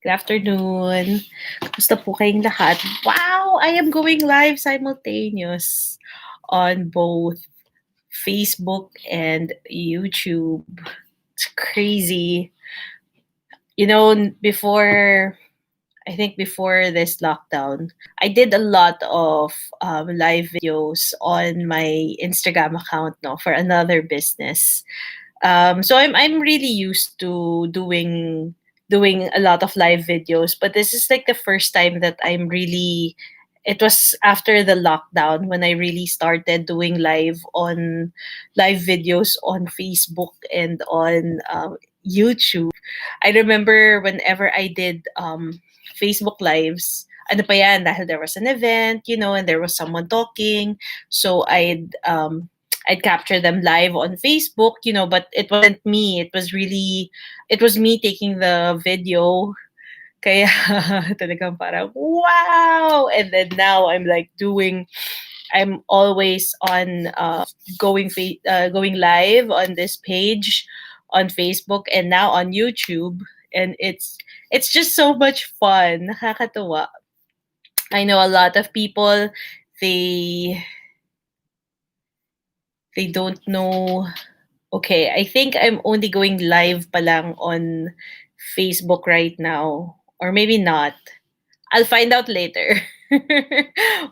Good afternoon. Kumusta po kayong lahat? Wow! I am going live simultaneous on both Facebook and YouTube. It's crazy. You know, before this lockdown, I did a lot of live videos on my Instagram account no, for another business. So I'm really used to doing a lot of live videos, but this is like the first time that I'm really. It was after the lockdown when I really started doing live videos on Facebook and on YouTube. I remember whenever I did Facebook lives, ano pa yan, dahil there was an event, and there was someone talking. So I'd capture them live on Facebook, but it wasn't me. It was me taking the video. Kaya talagang parang, wow! And then now I'm always on going live on this page on Facebook and now on YouTube. And it's just so much fun. Nakakatuwa. I know a lot of people, they they don't know. Okay, I think I'm only going live pa lang on Facebook right now. Or maybe not. I'll find out later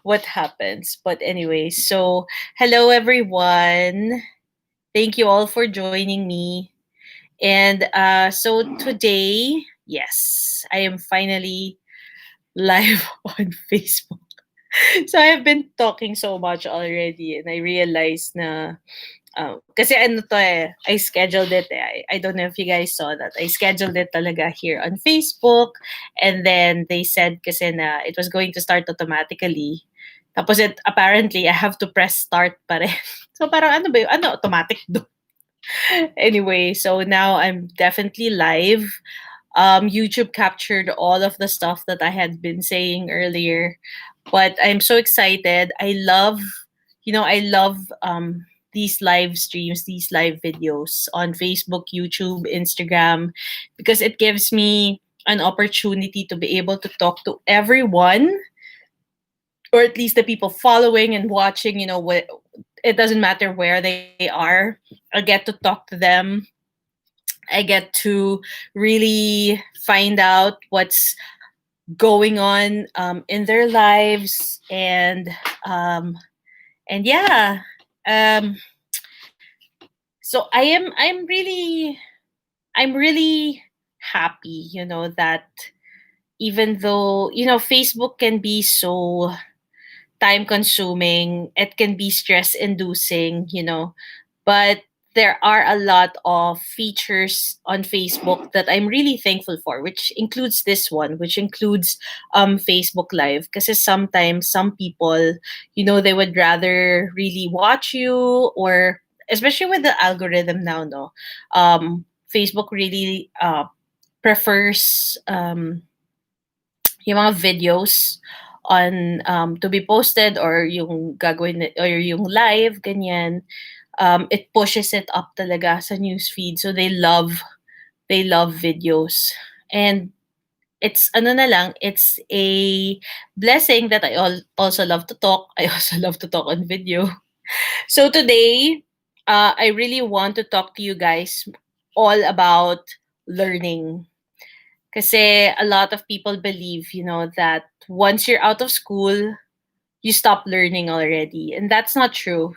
what happens. But anyway, so hello everyone. Thank you all for joining me. And so today, yes, I am finally live on Facebook. So I've been talking so much already and I realized na kasi ano to eh, I scheduled it eh. I don't know if you guys saw that. I scheduled it talaga here on Facebook and then they said kasi na it was going to start automatically. Tapos apparently I have to press start pa rin. So parang ano ba yun? Ano automatic do? Anyway, so now I'm definitely live. YouTube captured all of the stuff that I had been saying earlier, but I'm so excited. I love these live streams, these live videos on Facebook, YouTube, Instagram, because it gives me an opportunity to be able to talk to everyone, or at least the people following and watching. It doesn't matter where they are. I get to talk to them. I get to really find out what's going on in their lives, and yeah. um so I'm really happy, that even though Facebook can be so time consuming, it can be stress inducing, but there are a lot of features on Facebook that I'm really thankful for, which includes this one, which includes Facebook Live. Because sometimes some people, they would rather really watch you, or especially with the algorithm now, no, Facebook really prefers yung mga videos on to be posted, or yung gagawin or yung live ganyan. It pushes it up talaga sa news feed, so they love videos. And it's ano na lang, it's a blessing that I also love to talk. I also love to talk on video. So today, I really want to talk to you guys all about learning. Kasi a lot of people believe, that once you're out of school, you stop learning already. And that's not true.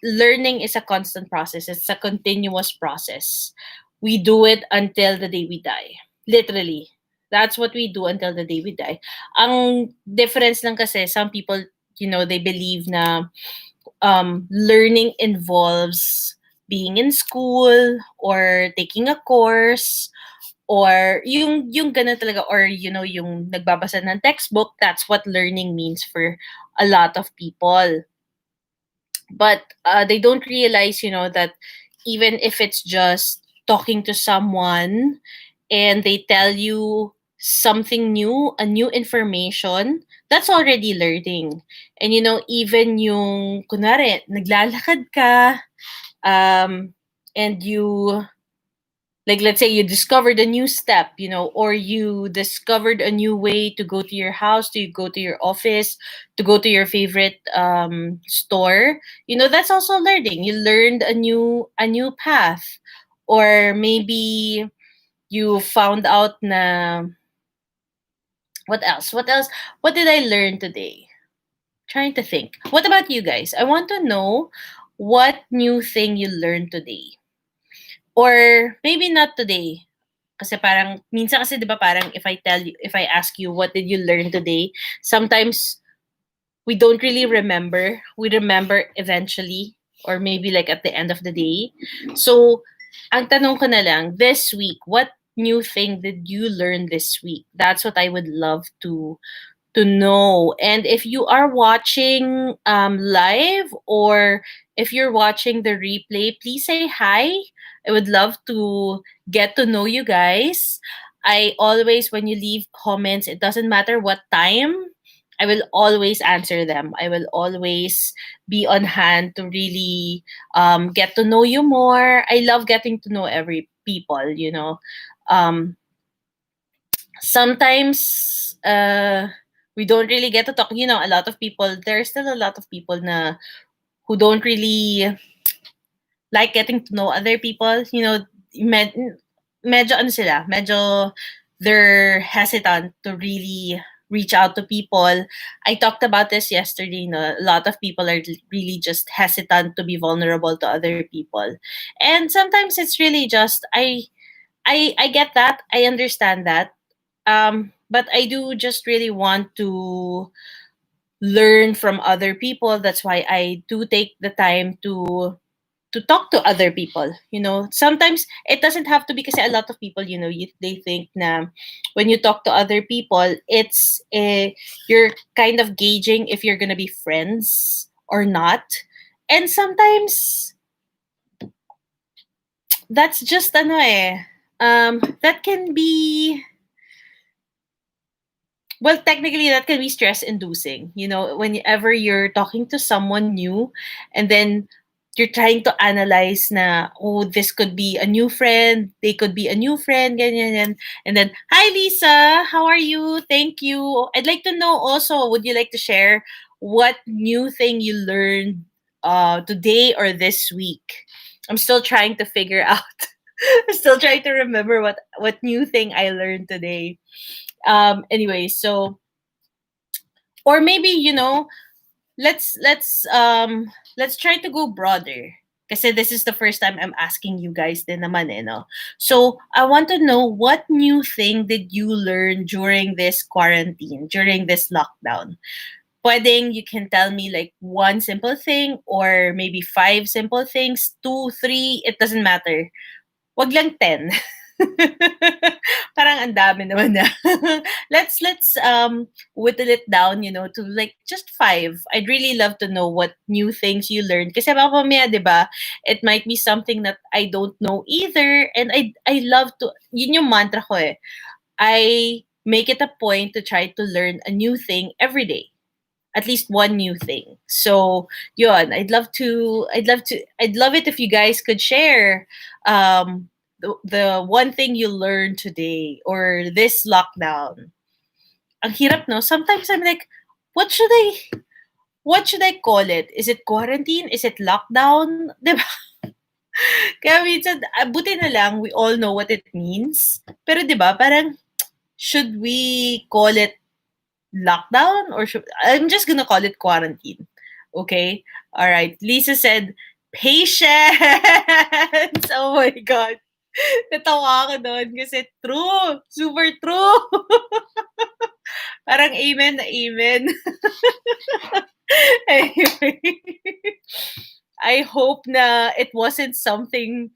Learning is a constant process. It's a continuous process. We do it until the day we die. Literally. That's what we do until the day we die. Ang difference lang kasi, some people, they believe na learning involves being in school or taking a course, or yung ganun talaga, or yung nagbabasa ng textbook. That's what learning means for a lot of people. But they don't realize, that even if it's just talking to someone and they tell you something new, a new information, that's already learning. And even yung kunwari naglalakad ka, and Like, let's say you discovered a new step, or you discovered a new way to go to your house, to go to your office, to go to your favorite store. That's also learning. You learned a new path. Or maybe you found out na, what else what did I learn today? Trying to think. What about you guys? I want to know what new thing you learned today. Or maybe not today. Kasi parang, minsan kasi 'di ba parang if I ask you what did you learn today, sometimes we don't really remember. We remember eventually, or maybe like at the end of the day. So, ang tanong ko na lang, this week, what new thing did you learn this week? That's what I would love to know. And if you are watching live, or if you're watching the replay, please say hi. I would love to get to know you guys. I always, when you leave comments, it doesn't matter what time, I will always answer them. I will always be on hand to really get to know you more. I love getting to know every people. Um, Sometimes we don't really get to talk. A lot of people, there's still a lot of people who don't really like getting to know other people. Medyo ano sila, medyo they're hesitant to really reach out to people. I talked about this yesterday. A lot of people are really just hesitant to be vulnerable to other people. And sometimes it's really just, I get that. I understand that. But I do just really want to learn from other people. That's why I do take the time to talk to other people. Sometimes it doesn't have to be, kasi a lot of people, they think na when you talk to other people, you're kind of gauging if you're gonna be friends or not. And sometimes that's just that can be, well, technically, that can be stress inducing. Whenever you're talking to someone new, and then you're trying to analyze na, oh, this could be a new friend, they could be a new friend, ganyan, yan. And then, hi, Lisa, how are you? Thank you. I'd like to know also, would you like to share what new thing you learned today or this week? I'm still trying to figure out. I'm still trying to remember what new thing I learned today. Anyway, so, or maybe, let's try to go broader, kasi this is the first time I'm asking you guys din naman, no? So I want to know, what new thing did you learn during this quarantine, during this lockdown? Pwedeng you can tell me like one simple thing, or maybe five simple things, two, three, it doesn't matter. Wag lang 10. Parang ang dami naman na. Let's whittle it down, to like just five. I'd really love to know what new things you learned. Kasi baka mamaya, 'di ba? It might be something that I don't know either, and I love to, yun yung mantra ko eh. I make it a point to try to learn a new thing every day, at least one new thing. So, yun, I'd love it if you guys could share the one thing you learned today or this lockdown. Ang hirap, no? Sometimes I'm like, what should I what should I call it? Is it quarantine? Is it lockdown? Diba? Kaya minsan, buti na lang, we all know what it means. Pero diba, parang, should we call it lockdown, or I'm just gonna call it quarantine. Okay? All right. Lisa said, patience. Oh my God. Natawa ako doon kasi true. Super true. Parang amen na amen. Anyway, I hope na it wasn't something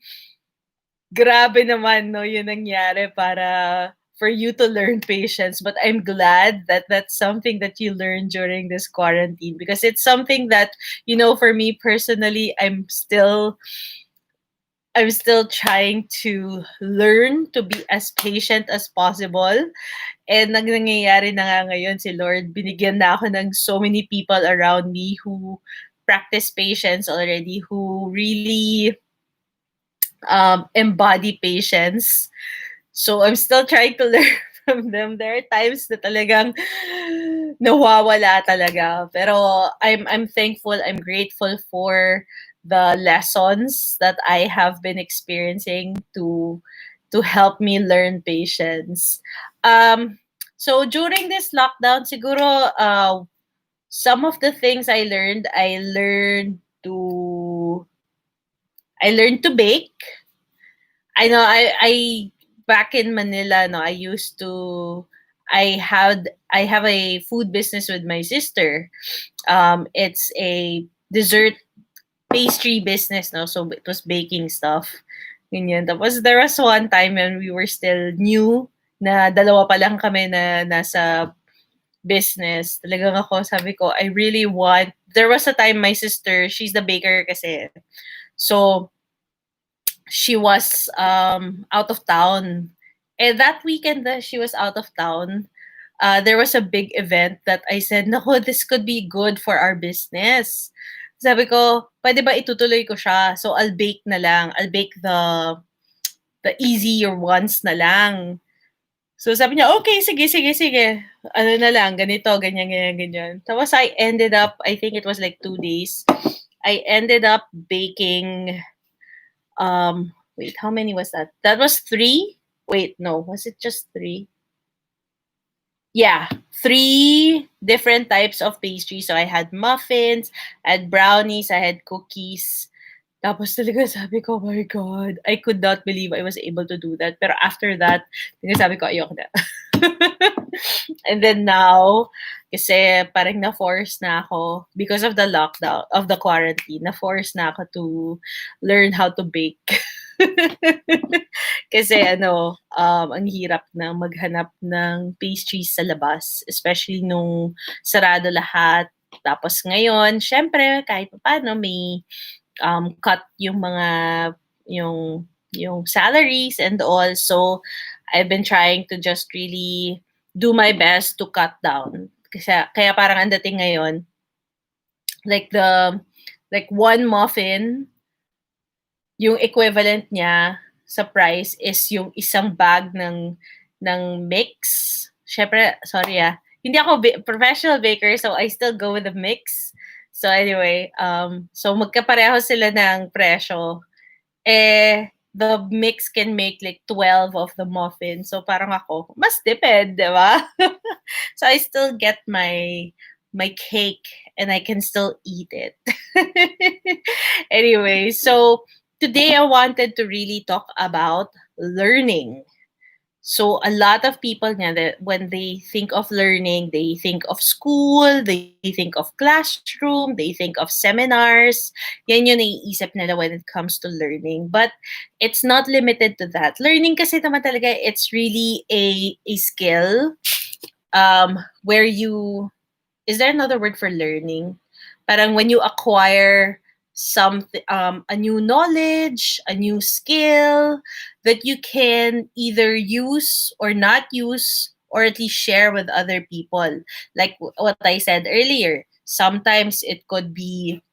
grabe naman, no, yung nangyari para for you to learn patience. But I'm glad that that's something that you learned during this quarantine, because it's something that, for me personally, I'm still trying to learn to be as patient as possible. And nangyayari na nga ngayon, si Lord, binigyan na ako ng so many people around me who practice patience already, who really embody patience. So I'm still trying to learn from them. There are times na talagang nawawala talaga. Pero I'm thankful, I'm grateful for the lessons that I have been experiencing to help me learn patience. Um so during this lockdown, siguro some of the things I learned to bake. I know I back in Manila, no, I have a food business with my sister. It's a dessert pastry business, no, so it was baking stuff. Ganyan. Tapos there was one time when we were still new, na dalawa pa lang kami na nasa business. Talagang ako, sabi ko, I really want, there was a time my sister, she's the baker kasi. So, she was out of town. And that weekend that she was out of town, there was a big event that I said, "Nako, this could be good for our business." Sabi ko, "Pwede ba itutuloy ko siya? So I'll bake na lang. I'll bake the easier ones na lang." So sabi niya, "Okay, sige, sige, sige. Ano na lang, ganito, ganyan, ganyan, ganyan." Tapos I ended up, I think it was like 2 days. I ended up baking wait, how many was that? That was three. Wait, no, was it just three? Yeah, three different types of pastry. So I had muffins, I had brownies, I had cookies. Tapos talaga sabi ko, oh my God, I could not believe I was able to do that. Pero after that, talaga sabi ko, ayoko na. And then now, kasi parang na-force na ako, because of the lockdown, of the quarantine, na-force na ako to learn how to bake. Kasi ang hirap na maghanap ng pastries sa labas, especially nung sarado lahat. Tapos ngayon, syempre, kahit paano may cut yung salaries and all. So I've been trying to just really do my best to cut down. Kasi kaya parang ang dating ngayon, like like one muffin, yung equivalent niya sa price is yung isang bag ng mix. Syempre, sorry hindi ako professional baker, so I still go with the mix. So anyway, so magkapareho sila ng presyo. The mix can make like 12 of the muffin. So parang ako, mas depend, di ba? So I still get my cake and I can still eat it. Anyway, so today I wanted to really talk about learning. So a lot of people nga that when they think of learning, they think of school, they think of classroom, they think of seminars. Yan yung naiisip nila when it comes to learning. But it's not limited to that. Learning kasi naman talaga, it's really a skill where you, is there another word for learning? Parang when you acquire something, a new knowledge, a new skill that you can either use or not use, or at least share with other people. Like what I said earlier, sometimes it could be,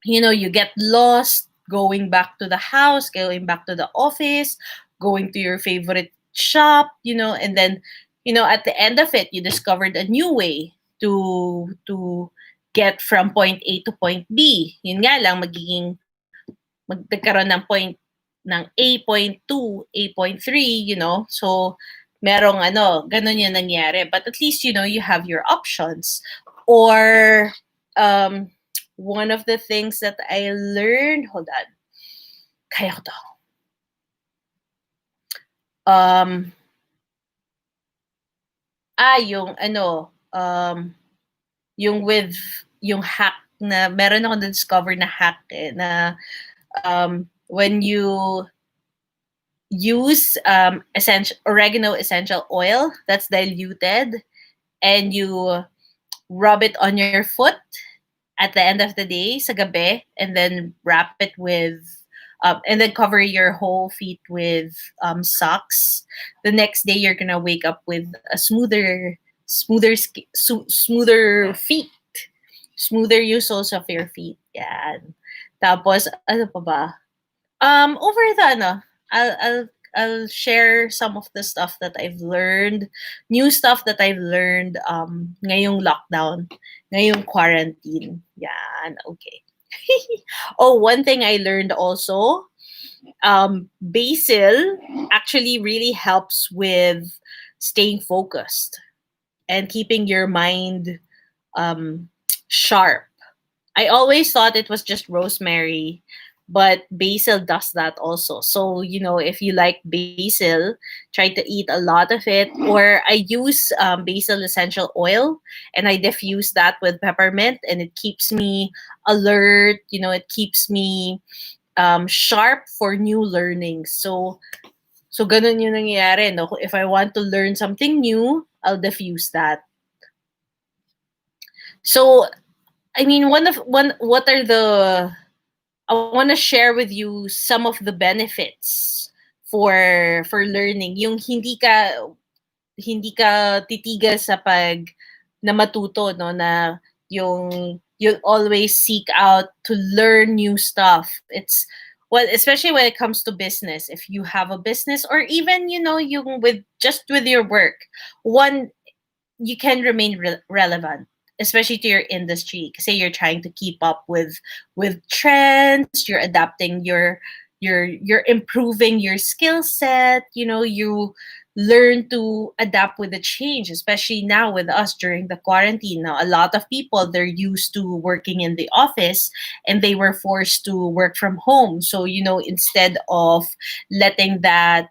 you get lost going back to the house, going back to the office, going to your favorite shop, and then, at the end of it, you discovered a new way to get from point A to point B. Yun nga lang, magkakaroon ng point ng A.2, A.3, So, merong ganun yung nangyari. But at least, you have your options. Or, one of the things that I learned, hold on, kaya ko to. Yung yung with, yung hack na, meron ako na-discover na hack na when you use oregano essential oil that's diluted and you rub it on your foot at the end of the day sa gabi, and then wrap it with and then cover your whole feet with socks. The next day you're gonna wake up with a smoother feet, smoother yung soles of your feet. Yan. Tapos ano pa ba? Over the ano, I'll share some of the stuff that I've learned, new stuff that I've learned ngayong lockdown, ngayong quarantine. Yan, okay. Oh, one thing I learned also, basil actually really helps with staying focused and keeping your mind um sharp. I always thought it was just rosemary, but basil does that also. So, if you like basil, try to eat a lot of it. Or I use basil essential oil and I diffuse that with peppermint, and it keeps me alert. It keeps me sharp for new learning. So ganun yung nangyayari. No? If I want to learn something new, I'll diffuse that. So, I mean, what are the I want to share with you some of the benefits for learning. Yung hindi ka titigas sa pag na matuto, no, na you'll always seek out to learn new stuff. It's well, especially when it comes to business. If you have a business, or even yung with your work, one, you can remain relevant, especially to your industry, because you're trying to keep up with trends, you're adapting you're improving your skill set. You learn to adapt with the change, especially now with us during the quarantine. Now, a lot of people, they're used to working in the office and they were forced to work from home. So, instead of letting that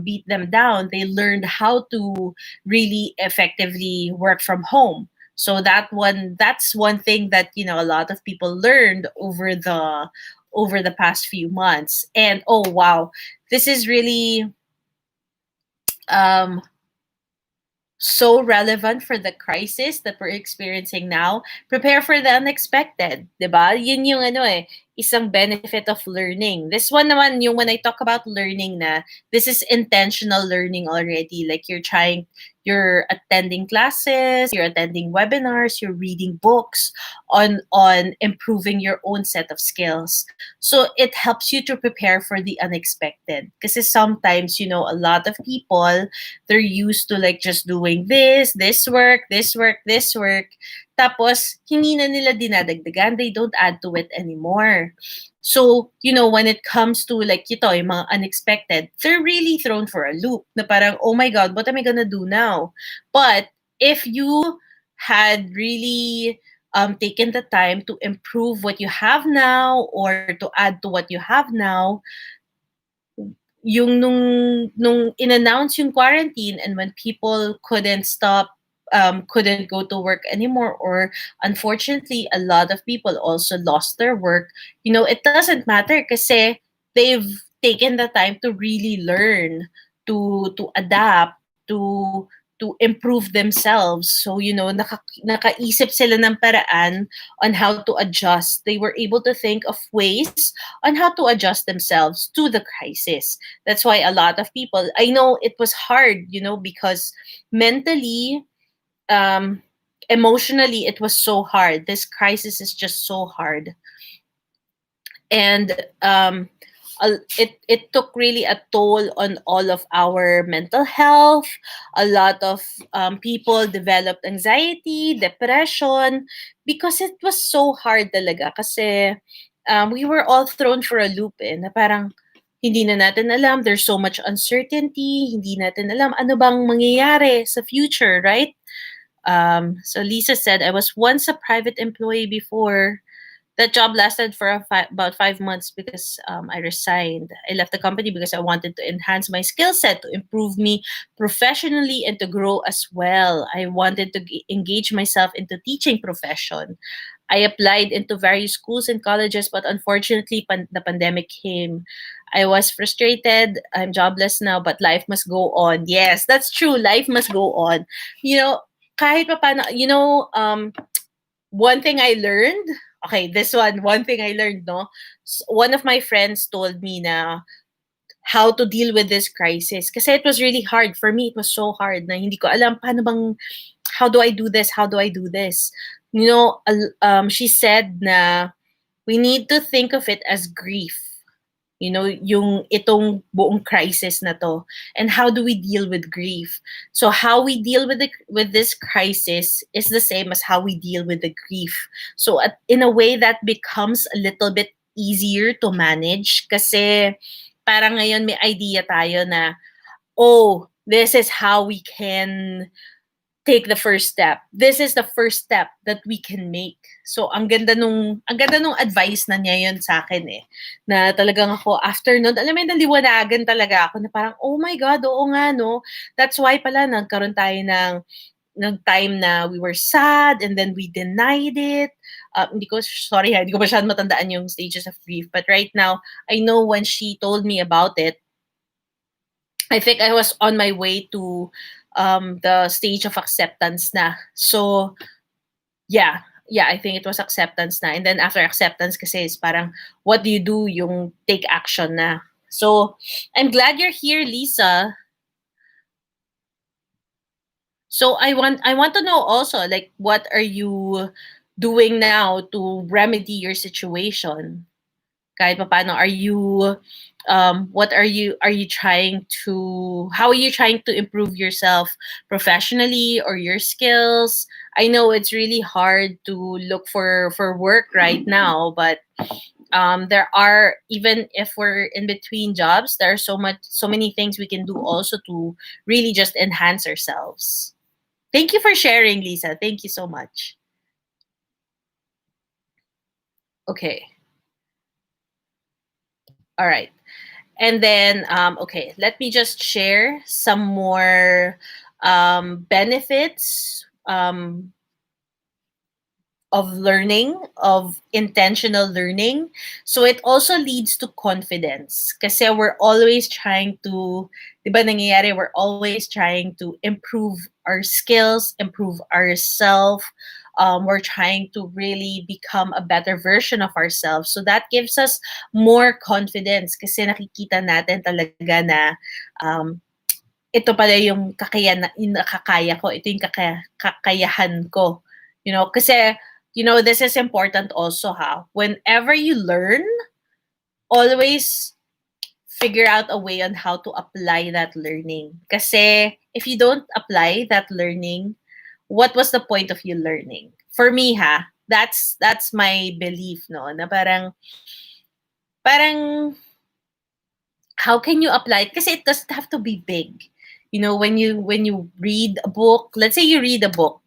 beat them down, they learned how to really effectively work from home. So that's one thing that a lot of people learned over the past few months. And oh wow, this is really um so relevant for the crisis that we're experiencing now. Prepare for the unexpected, 'di ba? Yun yung isang benefit of learning. This one naman, yung when I talk about learning, na this is intentional learning already. Like you're attending classes, you're attending webinars, you're reading books on improving your own set of skills. So it helps you to prepare for the unexpected. Because sometimes, a lot of people, they're used to like just doing this work, this work, this work. Tapos, hindi na nila dinadagdagan. They don't add to it anymore. So, when it comes to like yung mga unexpected, they're really thrown for a loop. Na parang, oh my God, what am I gonna do now? But if you had really taken the time to improve what you have now, or to add to what you have now, yung nung in-announce yung quarantine, and when people couldn't go to work anymore, or unfortunately a lot of people also lost their work, it doesn't matter kasi they've taken the time to really learn, to adapt, to improve themselves. So, nakaisip sila ng paraan on how to adjust. They were able to think of ways on how to adjust themselves to the crisis. That's why a lot of people, I know it was hard, because mentally, um, emotionally, it was so hard. This crisis is just so hard. And it took really a toll on all of our mental health. A lot of people developed anxiety, depression, because it was so hard talaga. Kasi we were all thrown for a loop, na parang hindi na natin alam. There's so much uncertainty. Hindi natin alam ano bang mangyayari sa future, right? So Lisa said, I was once a private employee before. That job lasted for about 5 months because I resigned. I left the company because I wanted to enhance my skill set, to improve me professionally, and to grow as well. I wanted to engage myself into teaching profession. I applied into various schools and colleges, but unfortunately, the pandemic came. I was frustrated. I'm jobless now, but life must go on. Yes, that's true. Life must go on. Kahit pa paano, one thing I learned, okay, one thing I learned, no? One of my friends told me na how to deal with this crisis. Kasi it was really hard. For me, it was so hard na hindi ko alam how do I do this? How do I do this? She said na we need to think of it as grief. yung itong buong crisis na to, and how do we deal with grief. So how we deal with this crisis is the same as how we deal with the grief. So in a way that becomes a little bit easier to manage kasi parang ngayon may idea tayo na, oh, this is how we can take the first step. This is the first step that we can make. So ang ganda nung advice na niya yun sa akin eh. Na talagang ako after nun, alam mo, naliwanagan talaga ako na parang, oh my God, oo nga no. That's why pala nagkaroon tayo ng time na we were sad and then we denied it. Hindi ko masyadong matandaan yung stages of grief. But right now, I know when she told me about it, I think I was on my way to the stage of acceptance na. So, yeah. Yeah, I think it was acceptance na. And then after acceptance kasi is parang, what do you do? Yung take action na. So, I'm glad you're here, Lisa. So I want to know also, like, what are you doing now to remedy your situation? Kahit paano, are you trying to, how are you trying to improve yourself professionally or your skills? I know it's really hard to look for work right now, but there are, even if we're in between jobs, there are so many things we can do also to really just enhance ourselves. Thank you for sharing, Lisa. Thank you so much. Okay. All right. And then, okay, let me just share some more benefits of learning, of intentional learning. So it also leads to confidence. Kasi we're always trying to, di ba nangyayari, we're always trying to improve our skills, improve ourselves. We're trying to really become a better version of ourselves. So that gives us more confidence kasi nakikita natin talaga na um, ito pala yung yung nakakaya ko, ito yung kakayahan ko. Kasi this is important also, ha. Whenever you learn, always figure out a way on how to apply that learning. Kasi if you don't apply that learning, what was the point of you learning? For me, ha, that's my belief, no, na parang how can you apply it? Kasi it doesn't have to be big. When you read a book, let's say you read a book,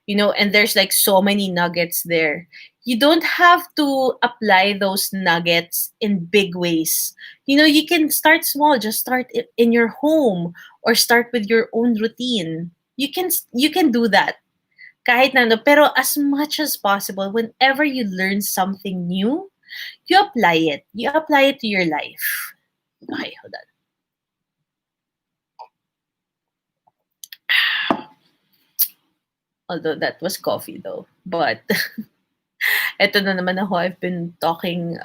and there's like so many nuggets there. You don't have to apply those nuggets in big ways. You can start small. Just start in your home or start with your own routine. You can do that. Kahit na, no, pero as much as possible, whenever you learn something new, you apply it. You apply it to your life. Okay, hold on. Although that was coffee though. But eto na naman ako. I've been talking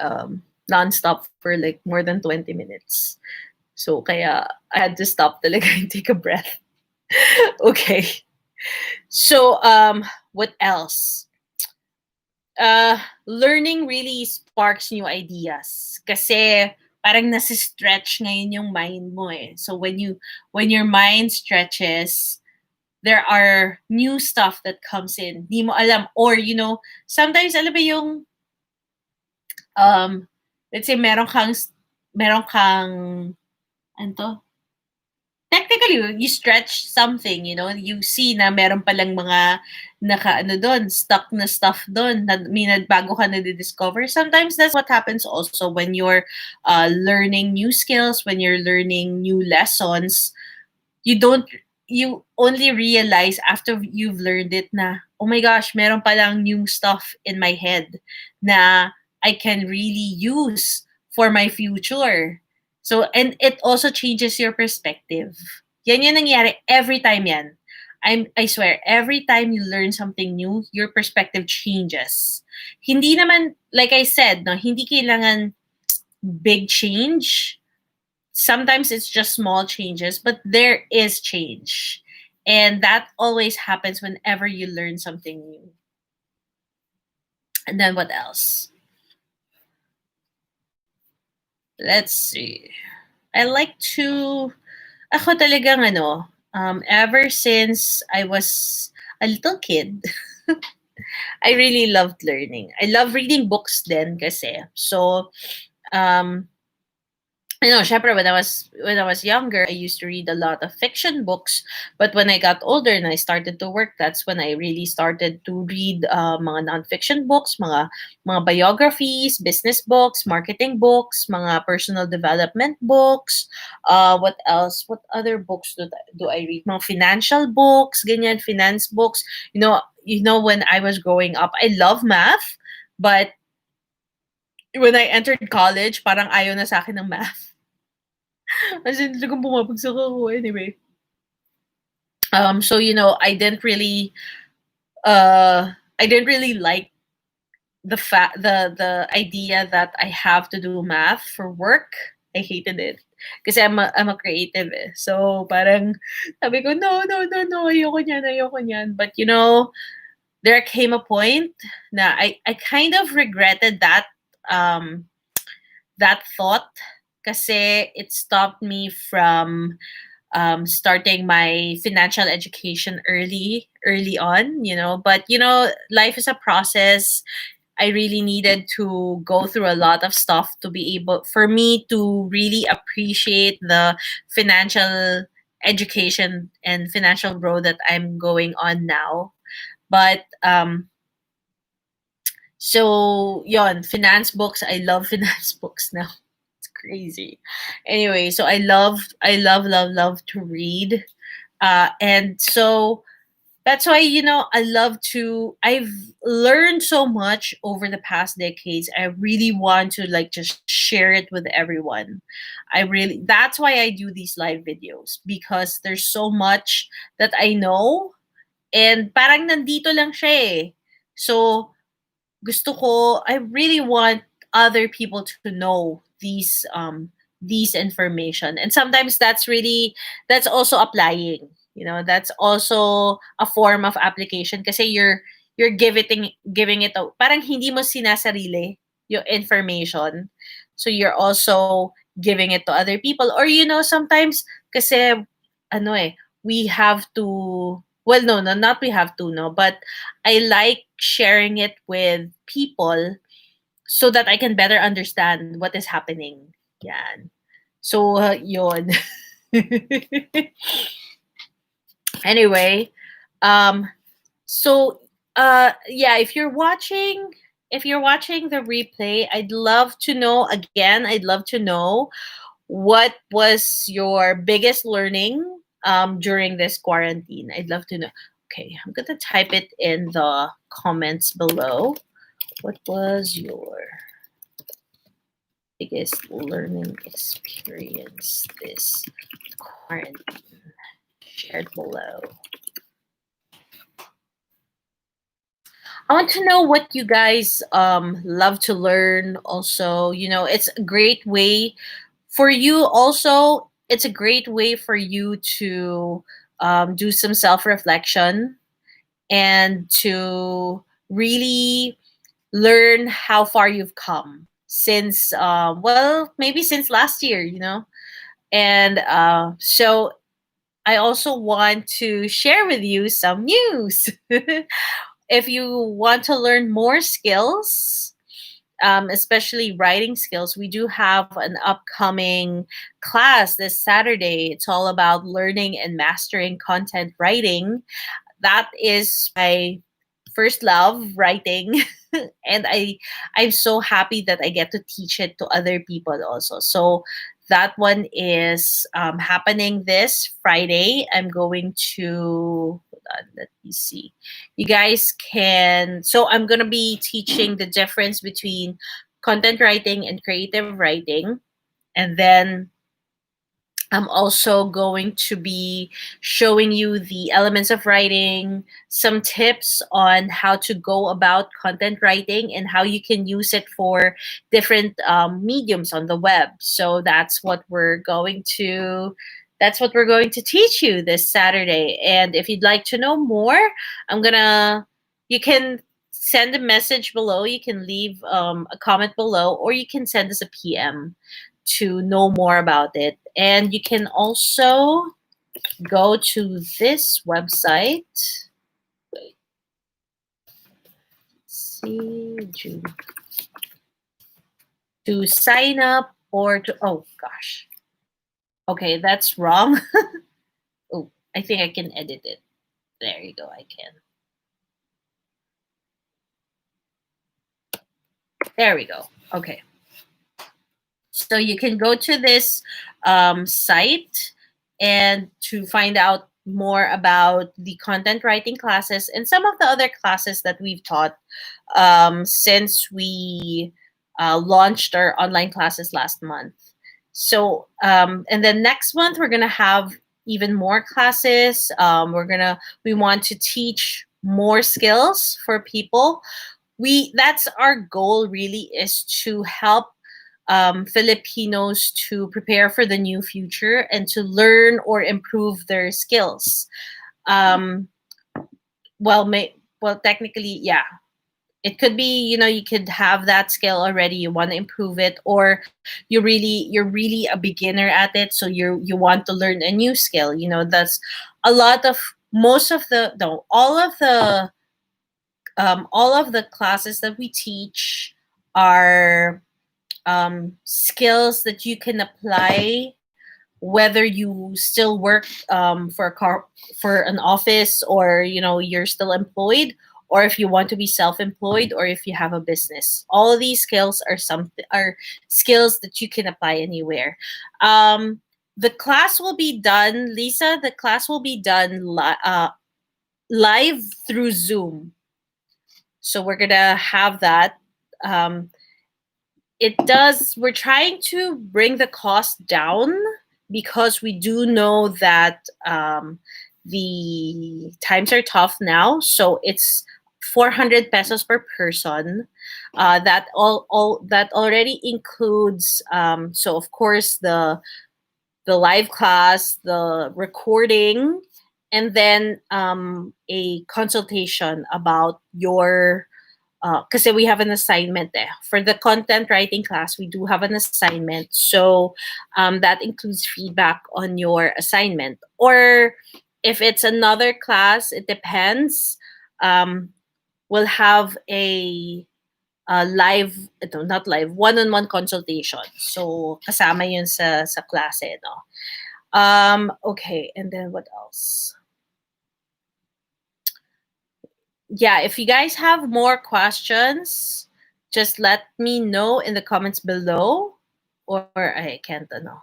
nonstop for like more than 20 minutes. So kaya I had to stop talaga and take a breath. Okay. So what else? Learning really sparks new ideas. Kasi parang nasi-stretch ngayon yung mind mo eh. So when your mind stretches, there are new stuff that comes in. Di mo alam. Or, sometimes, alam ba yung, let's say, ano to? Technically, you stretch something, you see na meron palang mga stuck na stuff doon, na may bago ka na discover. Sometimes that's what happens also when you're learning new skills, when you're learning new lessons. You only realize after you've learned it na, oh my gosh, meron palang new stuff in my head na I can really use for my future. So, and it also changes your perspective. Yan yung nangyayari every time yan. I swear, every time you learn something new, your perspective changes. Hindi naman, like I said, no, hindi kailangan big change. Sometimes it's just small changes, but there is change. And that always happens whenever you learn something new. And then what else? Let's see. I like to Ako talagang ever since I was a little kid, I really loved learning. I love reading books then kasi. So, um, syempre when I was younger, I used to read a lot of fiction books. But when I got older and I started to work, that's when I really started to read mga nonfiction books, mga biographies, business books, marketing books, mga personal development books. What else? What other books do I read? Mga financial books, ganyan, finance books. When I was growing up, I love math, but when I entered college, parang ayaw na sa akin ng math. As in, talagang bumabagsak ako anyway. So I didn't really like the idea that I have to do math for work. I hated it. Kasi I'm a creative eh. So parang sabi ko, no, no, no, no, ayoko niyan, ayoko niyan. But there came a point na I kind of regretted um that thought kasi it stopped me from starting my financial education early on. But life is a process. I really needed to go through a lot of stuff to be able for me to really appreciate the financial education and financial growth that I'm going on now. But so yon finance books. I love finance books now. It's crazy. Anyway, so I love to read. And so that's why I've learned so much over the past decades. I really want to like just share it with everyone. That's why I do these live videos, because there's so much that I know, and parang nandito lang siya eh. So gusto ko I really want other people to know these information. And sometimes that's also applying. That's also a form of application, kasi you're giving it parang hindi mo sinasarili yung information. So you're also giving it to other people. Or sometimes kasi we have to, well, no, no, not we have to, no, but I like sharing it with people so that I can better understand what is happening. Yan. So, yun. Anyway, um, so, yeah, if you're watching the replay, I'd love to know what was your biggest learning during this quarantine. I'd love to know. Okay, I'm gonna type it in the comments below. What was your biggest learning experience this quarantine? Shared below. I want to know what you guys love to learn. Also, it's a great way for you. Also, it's a great way for you to do some self reflection and to really learn how far you've come since maybe since last year. And so I also want to share with you some news. If you want to learn more skills, especially writing skills, we do have an upcoming class this Saturday. It's all about learning and mastering content writing. That is my first love, writing. And I'm so happy that I get to teach it to other people also. So that one is happening this Friday. I'm going to hold on, let me see. You guys can, so I'm going to be teaching the difference between content writing and creative writing. And then I'm also going to be showing you the elements of writing, some tips on how to go about content writing, and how you can use it for different mediums on the web. So that's what we're going to teach you this Saturday. And if you'd like to know more, you can send a message below. You can leave a comment below, or you can send us a PM to know more about it. And you can also go to this website. Wait, see, June. To sign up or to, oh gosh. Okay, that's wrong. Oh, I think I can edit it. There you go, I can. There we go. Okay. So you can go to this site and to find out more about the content writing classes and some of the other classes that we've taught since we launched our online classes last month. So, and then next month we're gonna have even more classes. We want to teach more skills for people. That's our goal. Really, is to help Filipinos to prepare for the new future and to learn or improve their skills. Um, well, technically, yeah, it could be, you could have that skill already, you want to improve it, or you're really a beginner at it, so you want to learn a new skill. That's a lot of most of the no all of the classes that we teach are skills that you can apply whether you still work for an office, or you're still employed, or if you want to be self-employed, or if you have a business. All of these skills are skills that you can apply anywhere. The class will be done, Lisa. The class will be done live through Zoom. So we're gonna have that. Um, we're trying to bring the cost down because we do know that the times are tough now. So it's 400 pesos per person. That already includes, so of course, the live class, the recording, and then a consultation about your because we have an assignment there for the content writing class. We do have an assignment, so that includes feedback on your assignment. Or if it's another class, it depends. Um, we'll have a live, ito, not live, one-on-one consultation. So kasama yun sa klase, no? Okay, and then what else? Yeah, if you guys have more questions, just let me know in the comments below, or I can't know.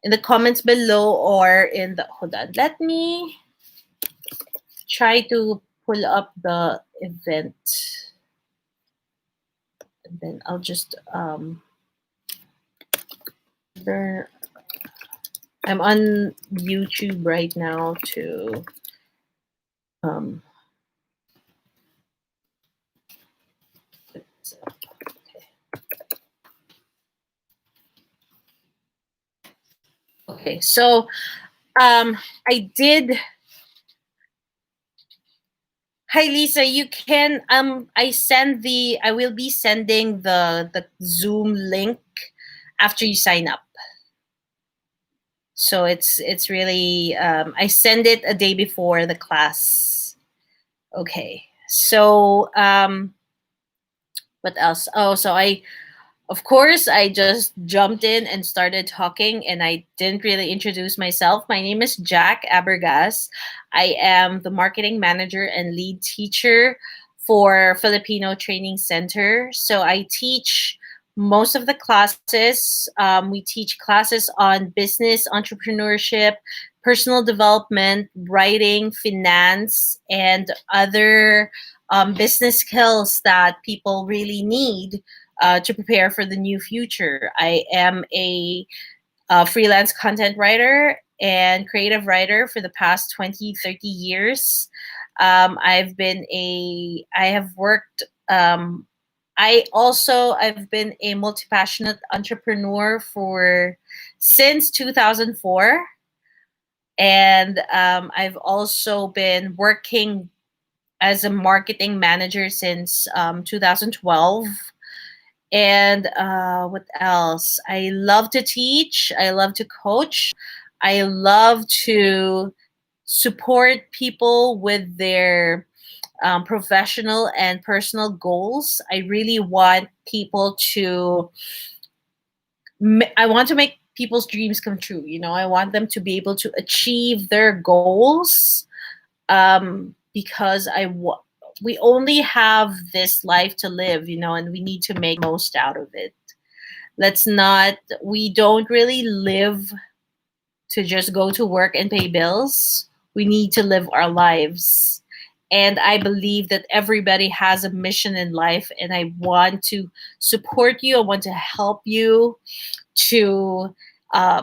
In the comments below, or in the, hold on, let me try to pull up the event, and then I'll just I'm on YouTube right now to um okay, so I did. Hi Lisa, you can I will be sending the Zoom link after you sign up. So it's really I send it a day before the class. Okay. So what else? Oh, so of course, I just jumped in and started talking, and I didn't really introduce myself. My name is Jack Abergas. I am the marketing manager and lead teacher for Filipino Training Center. So I teach most of the classes. We teach classes on business, entrepreneurship, personal development, writing, finance, and other business skills that people really need to prepare for the new future. I am a freelance content writer and creative writer for the past 20, 30 years. I have worked, I've been a multi-passionate entrepreneur since 2004. And I've also been working as a marketing manager since 2012. And what else? I love to teach. I love to coach. I love to support people with their professional and personal goals. I really want people to, I want to make people's dreams come true. I want them to be able to achieve their goals, because we only have this life to live, and we need to make the most out of it. We don't really live to just go to work and pay bills. We need to live our lives. And I believe that everybody has a mission in life, and I want to support you. I want to help you to uh,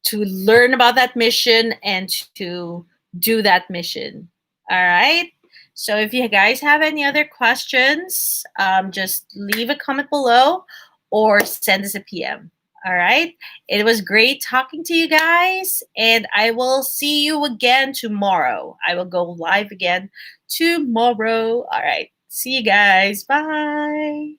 to learn about that mission and to do that mission. All right. So if you guys have any other questions, just leave a comment below or send us a PM. All right. It was great talking to you guys, and I will see you again tomorrow. I will go live again tomorrow. All right. See you guys. Bye.